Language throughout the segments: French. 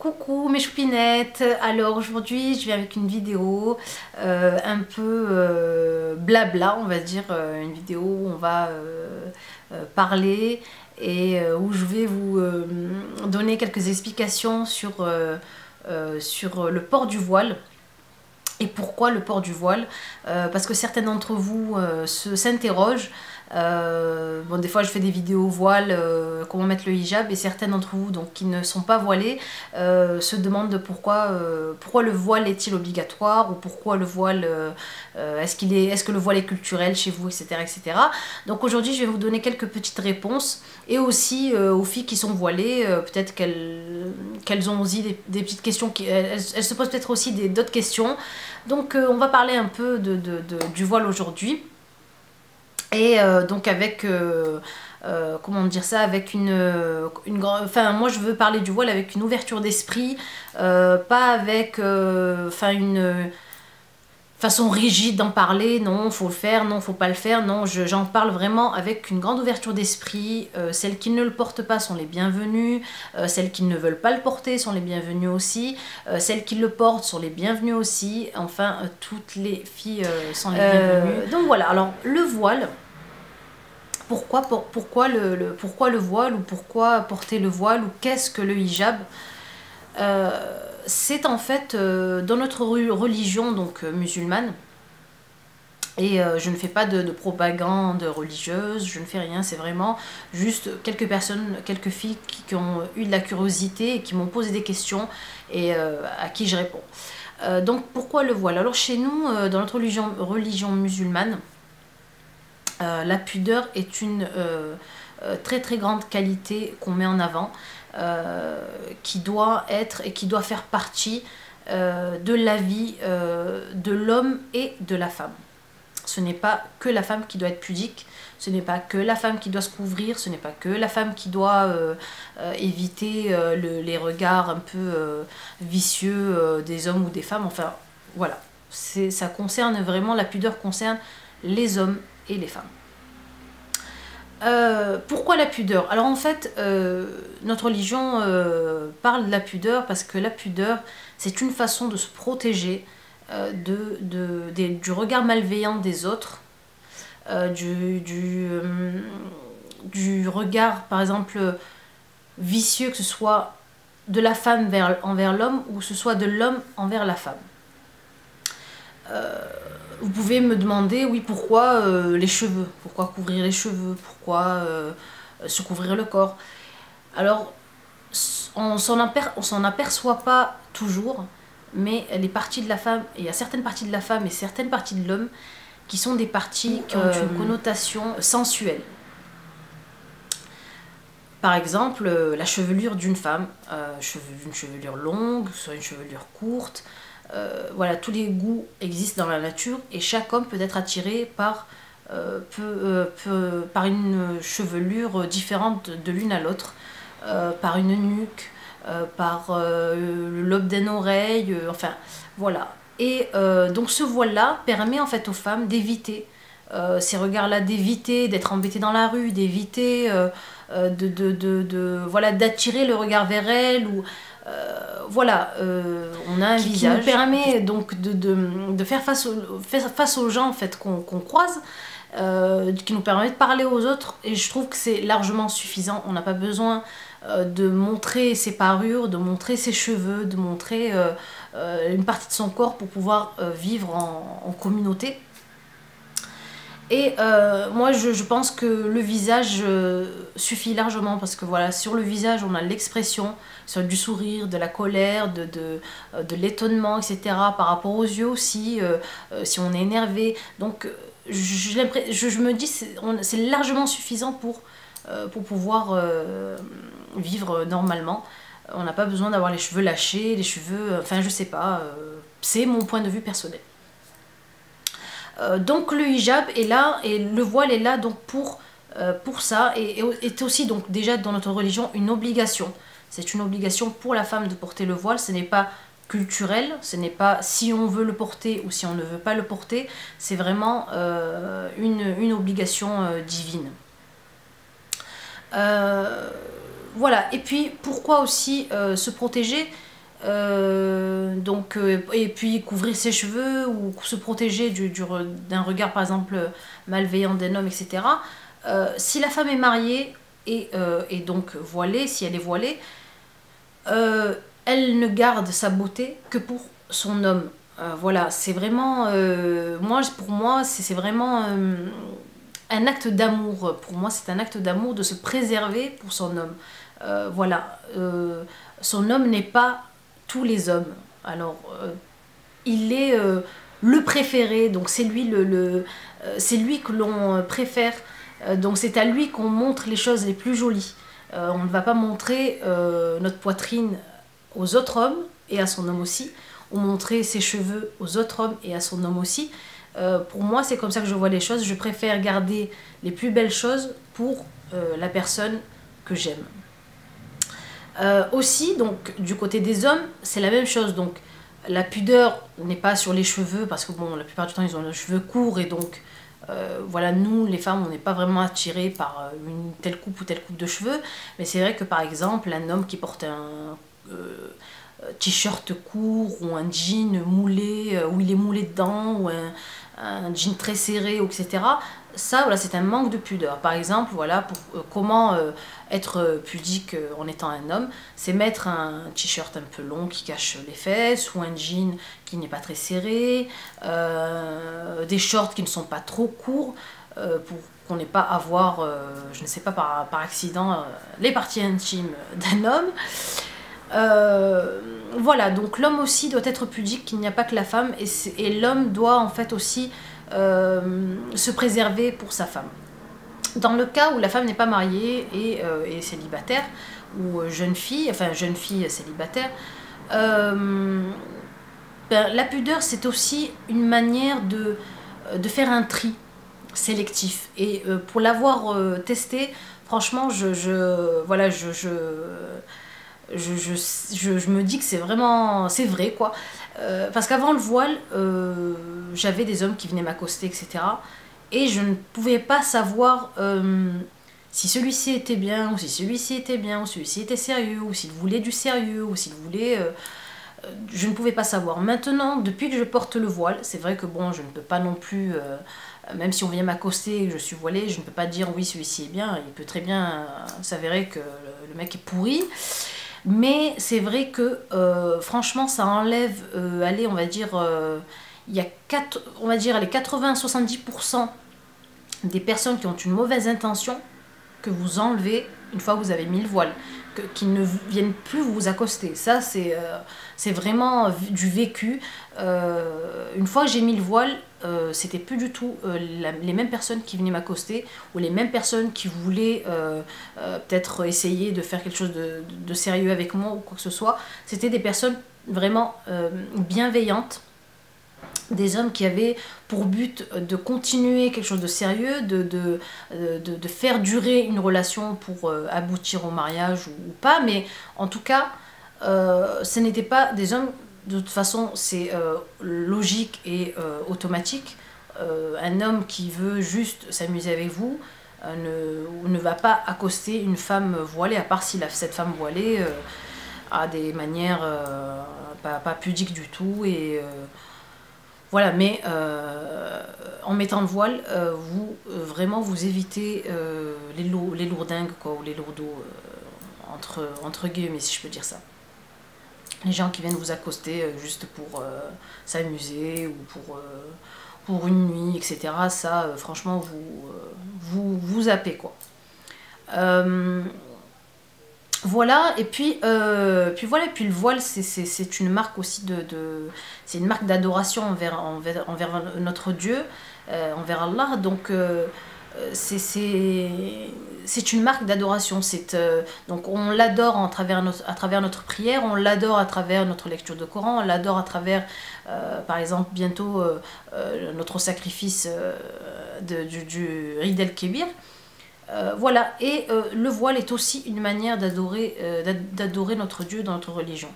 Coucou mes choupinettes, alors aujourd'hui je viens avec une vidéo un peu blabla, on va dire, une vidéo où on va parler et où je vais vous donner quelques explications sur le port du voile. Et pourquoi le port du voile? Parce que certains d'entre vous s'interrogent. Bon, des fois je fais des vidéos voile, comment mettre le hijab, et certains d'entre vous donc, qui ne sont pas voilés se demandent pourquoi le voile est-il obligatoire, ou pourquoi le voile, est-ce que le voile est culturel chez vous, etc. etc. Donc aujourd'hui je vais vous donner quelques petites réponses, et aussi aux filles qui sont voilées, peut-être qu'elles ont aussi des petites questions, elles se posent peut-être aussi d'autres questions. Donc on va parler un peu du voile aujourd'hui. Et donc avec, comment dire ça, avec une grande... Enfin, moi je veux parler du voile avec une ouverture d'esprit, pas avec une façon rigide d'en parler, non, faut le faire, non, faut pas le faire, non, j'en parle vraiment avec une grande ouverture d'esprit. Celles qui ne le portent pas sont les bienvenues, celles qui ne veulent pas le porter sont les bienvenues aussi, celles qui le portent sont les bienvenues aussi, enfin, toutes les filles sont les bienvenues. Donc voilà, alors le voile... Pourquoi le voile, ou pourquoi porter le voile, ou qu'est-ce que le hijab? C'est en fait dans notre religion donc musulmane, et je ne fais pas de propagande religieuse, je ne fais rien, c'est vraiment juste quelques personnes, quelques filles qui ont eu de la curiosité et qui m'ont posé des questions, et à qui je réponds. Donc pourquoi le voile? Alors chez nous, dans notre religion musulmane, la pudeur est une très très grande qualité qu'on met en avant, qui doit être et qui doit faire partie de la vie de l'homme et de la femme. Ce n'est pas que la femme qui doit être pudique, ce n'est pas que la femme qui doit se couvrir, ce n'est pas que la femme qui doit éviter les regards un peu vicieux des hommes ou des femmes. Enfin voilà, ça concerne vraiment, la pudeur concerne les hommes et les femmes. Pourquoi la pudeur? Alors en fait, notre religion parle de la pudeur parce que la pudeur, c'est une façon de se protéger du regard malveillant des autres, du regard par exemple vicieux, que ce soit de la femme envers l'homme, ou que ce soit de l'homme envers la femme. Vous pouvez me demander, oui, pourquoi les cheveux? Pourquoi couvrir les cheveux? Pourquoi se couvrir le corps? Alors, on s'en aperçoit pas toujours, mais les parties de la femme, il y a certaines parties de la femme et certaines parties de l'homme qui sont des parties qui ont une connotation sensuelle. Par exemple, la chevelure d'une femme, une chevelure longue, soit une chevelure courte. Voilà, tous les goûts existent dans la nature, et chaque homme peut être attiré par une chevelure différente de l'une à l'autre, par une nuque, par le lobe d'une oreille, enfin voilà. Et donc ce voile-là permet en fait aux femmes d'éviter ces regards-là, d'éviter d'être embêtées dans la rue, d'éviter voilà, d'attirer le regard vers elles, ou voilà, on a un visage qui nous permet donc de faire face aux gens en fait qu'on croise, qui nous permet de parler aux autres, et je trouve que c'est largement suffisant. On n'a pas besoin de montrer ses parures, de montrer ses cheveux, de montrer une partie de son corps pour pouvoir vivre en communauté. Et moi je pense que le visage suffit largement, parce que voilà, sur le visage on a l'expression, soit du sourire, de la colère, de l'étonnement, etc. Par rapport aux yeux aussi, si on est énervé. Donc je me dis c'est largement suffisant pour pouvoir vivre normalement. On n'a pas besoin d'avoir les cheveux lâchés, les cheveux... Enfin je sais pas, c'est mon point de vue personnel. Donc le hijab est là, et le voile est là donc pour ça, et est aussi donc déjà dans notre religion une obligation. C'est une obligation pour la femme de porter le voile. Ce n'est pas culturel, ce n'est pas si on veut le porter ou si on ne veut pas le porter, c'est vraiment une obligation divine. Voilà, et puis pourquoi aussi se protéger? Et puis couvrir ses cheveux ou se protéger d'un regard par exemple malveillant d'un homme, etc. Si la femme est mariée et donc voilée, si elle est voilée, elle ne garde sa beauté que pour son homme. Voilà, c'est vraiment, pour moi, c'est vraiment un acte d'amour. Pour moi, c'est un acte d'amour de se préserver pour son homme. Voilà, son homme n'est pas tous les hommes. Alors, il est le préféré, donc c'est lui c'est lui que l'on préfère. Donc c'est à lui qu'on montre les choses les plus jolies. On ne va pas montrer notre poitrine aux autres hommes et à son homme aussi, ou montrer ses cheveux aux autres hommes et à son homme aussi. Pour moi, c'est comme ça que je vois les choses. Je préfère garder les plus belles choses pour la personne que j'aime. Aussi, donc, du côté des hommes, c'est la même chose. Donc, la pudeur n'est pas sur les cheveux, parce que bon, la plupart du temps, ils ont les cheveux courts, et donc, voilà, nous, les femmes, on n'est pas vraiment attirés par une telle coupe ou telle coupe de cheveux. Mais c'est vrai que, par exemple, un homme qui porte un t-shirt court ou un jean moulé, où il est moulé dedans, ou un jean très serré, etc. Ça, voilà, c'est un manque de pudeur. Par exemple, voilà, pour comment être pudique en étant un homme, c'est mettre un t-shirt un peu long qui cache les fesses, ou un jean qui n'est pas très serré, des shorts qui ne sont pas trop courts, pour qu'on n'ait pas à voir, je ne sais pas, par accident, les parties intimes d'un homme. Voilà, donc l'homme aussi doit être pudique, qu'il n'y a pas que la femme, et l'homme doit en fait aussi se préserver pour sa femme. Dans le cas où la femme n'est pas mariée et célibataire, ou jeune fille célibataire, la pudeur, c'est aussi une manière de faire un tri sélectif. Et pour l'avoir testé, franchement, voilà, je me dis que c'est vraiment, c'est vrai quoi. Parce qu'avant le voile, j'avais des hommes qui venaient m'accoster, etc. Et je ne pouvais pas savoir si celui-ci était bien, ou si celui-ci était bien, ou celui-ci était sérieux, ou s'il voulait du sérieux, ou s'il voulait... je ne pouvais pas savoir. Maintenant, depuis que je porte le voile, c'est vrai que bon, je ne peux pas non plus... même si on vient m'accoster et que je suis voilée, je ne peux pas dire oui, celui-ci est bien. Il peut très bien s'avérer que le mec est pourri. Mais c'est vrai que franchement, ça enlève, allez, on va dire, il y a on va dire, les 80-70% des personnes qui ont une mauvaise intention que vous enlevez une fois que vous avez mis le voile, qu'ils ne viennent plus vous accoster. Ça, c'est vraiment du vécu. Une fois que j'ai mis le voile, c'était plus du tout les mêmes personnes qui venaient m'accoster, ou les mêmes personnes qui voulaient peut-être essayer de faire quelque chose de sérieux avec moi ou quoi que ce soit. C'était des personnes vraiment bienveillantes, des hommes qui avaient pour but de continuer quelque chose de sérieux, de faire durer une relation pour aboutir au mariage ou pas, mais en tout cas, ce n'étaient pas des hommes, de toute façon, c'est logique et automatique. Un homme qui veut juste s'amuser avec vous ne va pas accoster une femme voilée, à part si cette femme voilée a des manières pas pudiques du tout, et... voilà, mais en mettant le voile, vraiment vous évitez les lourdingues, quoi, ou les lourdeaux, entre guillemets, si je peux dire ça. Les gens qui viennent vous accoster juste pour s'amuser, ou pour une nuit, etc. Ça, franchement, vous zappez, quoi. Voilà, et puis voilà, et puis le voile, c'est une marque aussi c'est une marque d'adoration envers notre Dieu, envers Allah. Donc c'est une marque d'adoration. Donc on l'adore à travers notre prière, on l'adore à travers notre lecture de Coran, on l'adore à travers, par exemple, bientôt notre sacrifice du Eid el-Kébir. Voilà, et le voile est aussi une manière d'adorer notre Dieu dans notre religion.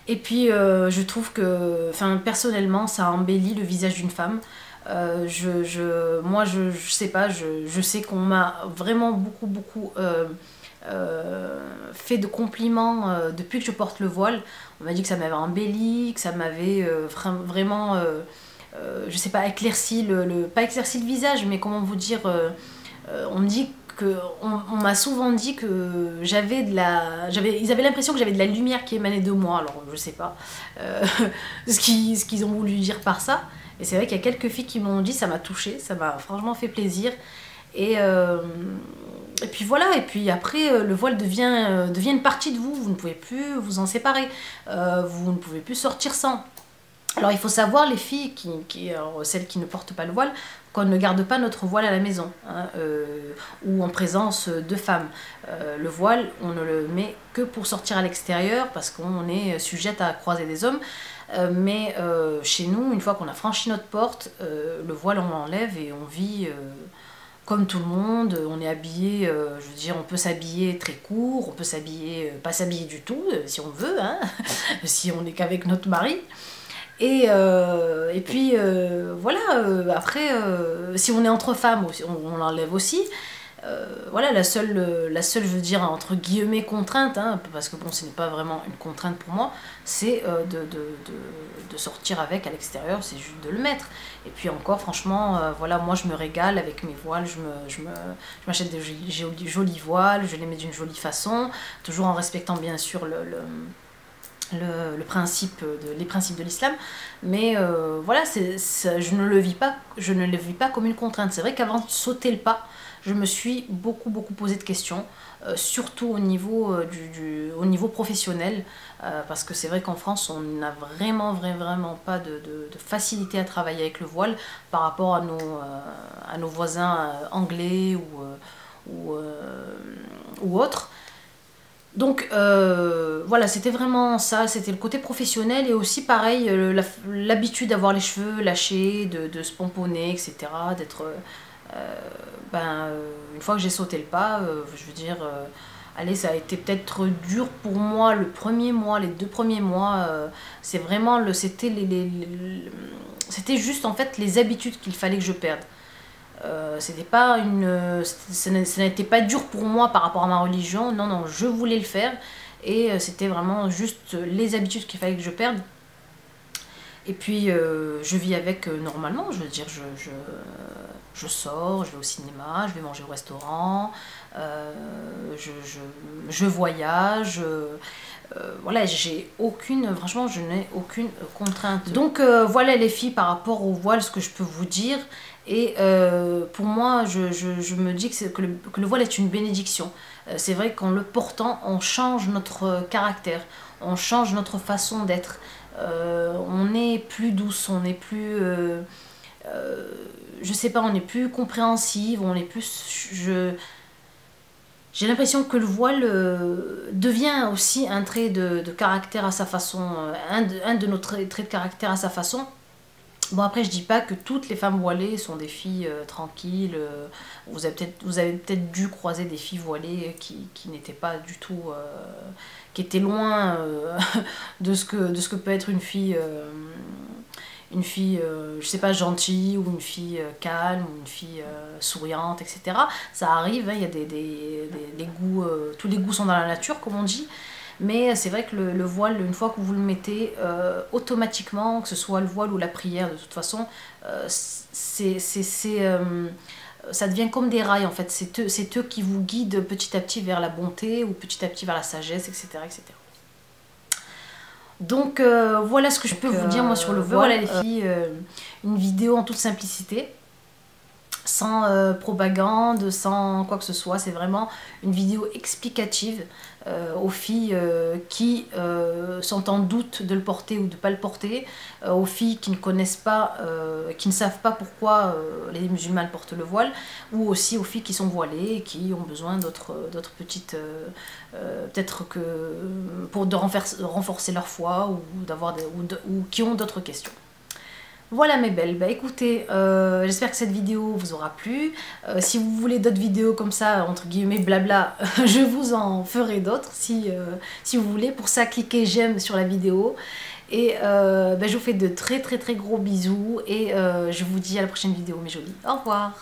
Et puis je trouve que, personnellement, ça embellit le visage d'une femme. Moi je sais pas, je sais qu'on m'a vraiment beaucoup fait de compliments depuis que je porte le voile. On m'a dit que ça m'avait embelli, que ça m'avait vraiment, je sais pas, éclairci pas éclairci le visage, mais comment vous dire, on me dit on m'a souvent dit que ils avaient l'impression que j'avais de la lumière qui émanait de moi. Alors je sais pas ce qu'ils ont voulu dire par ça. Et c'est vrai qu'il y a quelques filles qui m'ont dit, ça m'a touchée, ça m'a franchement fait plaisir. Et puis voilà, et puis après le voile devient une partie de vous, vous ne pouvez plus vous en séparer, vous ne pouvez plus sortir sans. Alors il faut savoir, les filles, alors, celles qui ne portent pas le voile, qu'on ne garde pas notre voile à la maison, hein, ou en présence de femmes. Le voile, on ne le met que pour sortir à l'extérieur, parce qu'on est sujette à croiser des hommes. Mais chez nous, une fois qu'on a franchi notre porte, le voile on l'enlève et on vit comme tout le monde. On est habillé, je veux dire, on peut s'habiller très court, on peut s'habiller, pas s'habiller du tout, si on veut, hein, si on n'est qu'avec notre mari. Et puis voilà, après, si on est entre femmes, on l'enlève aussi. Voilà, la seule, je veux dire, entre guillemets, contrainte, hein, parce que bon, ce n'est pas vraiment une contrainte pour moi, c'est de sortir avec à l'extérieur, c'est juste de le mettre. Et puis encore, franchement, voilà, moi je me régale avec mes voiles, je m'achète des jolis voiles, je les mets d'une jolie façon, toujours en respectant bien sûr les principes de l'islam, mais voilà, je ne le vis pas comme une contrainte. C'est vrai qu'avant de sauter le pas, je me suis beaucoup posé de questions, surtout au niveau professionnel, parce que c'est vrai qu'en France on n'a vraiment pas de facilité à travailler avec le voile par rapport à nos voisins anglais ou autres. Donc voilà, c'était vraiment ça, c'était le côté professionnel, et aussi pareil, l'habitude d'avoir les cheveux lâchés, de se pomponner, etc. D'être... une fois que j'ai sauté le pas, je veux dire, allez, ça a été peut-être dur pour moi le premier mois, les 2 premiers mois, c'est vraiment, c'était juste en fait les habitudes qu'il fallait que je perde. C'était pas ça n'était pas dur pour moi par rapport à ma religion, non, je voulais le faire, et c'était vraiment juste les habitudes qu'il fallait que je perde. Et puis je vis avec normalement, je veux dire, je sors, je vais au cinéma, je vais manger au restaurant, je voyage, voilà, franchement je n'ai aucune contrainte. Donc voilà les filles, par rapport au voile, ce que je peux vous dire. Et pour moi, je me dis que le voile est une bénédiction. C'est vrai qu'en le portant, on change notre caractère, on change notre façon d'être. On est plus douce, on est plus... je sais pas, on est plus compréhensive, on est plus... J'ai l'impression que le voile devient aussi un trait de caractère à sa façon, un de nos traits de caractère à sa façon. Bon, après, je dis pas que toutes les femmes voilées sont des filles tranquilles. Vous avez peut-être dû croiser des filles voilées qui n'étaient pas du tout... qui étaient loin de ce que peut être une fille... je sais pas, gentille, ou une fille calme, ou une fille souriante, etc. Ça arrive, hein, il y a des goûts, tous les goûts sont dans la nature, comme on dit. Mais c'est vrai que le voile, une fois que vous le mettez, automatiquement, que ce soit le voile ou la prière, de toute façon, ça devient comme des rails, en fait. C'est eux qui vous guident petit à petit vers la bonté, ou petit à petit vers la sagesse, etc. etc. Donc voilà ce que je peux vous dire moi sur le voile. Voilà les filles, une vidéo en toute simplicité, sans propagande, sans quoi que ce soit. C'est vraiment une vidéo explicative aux filles qui sont en doute de le porter ou de ne pas le porter, aux filles qui ne connaissent pas, qui ne savent pas pourquoi les musulmanes portent le voile, ou aussi aux filles qui sont voilées et qui ont besoin d'autres petites... peut-être que de renforcer leur foi, ou qui ont d'autres questions. Voilà mes belles, bah écoutez, j'espère que cette vidéo vous aura plu. Si vous voulez d'autres vidéos comme ça, entre guillemets blabla, je vous en ferai d'autres si vous voulez. Pour ça, cliquez j'aime sur la vidéo. Et je vous fais de très gros bisous, et je vous dis à la prochaine vidéo mes jolies. Au revoir.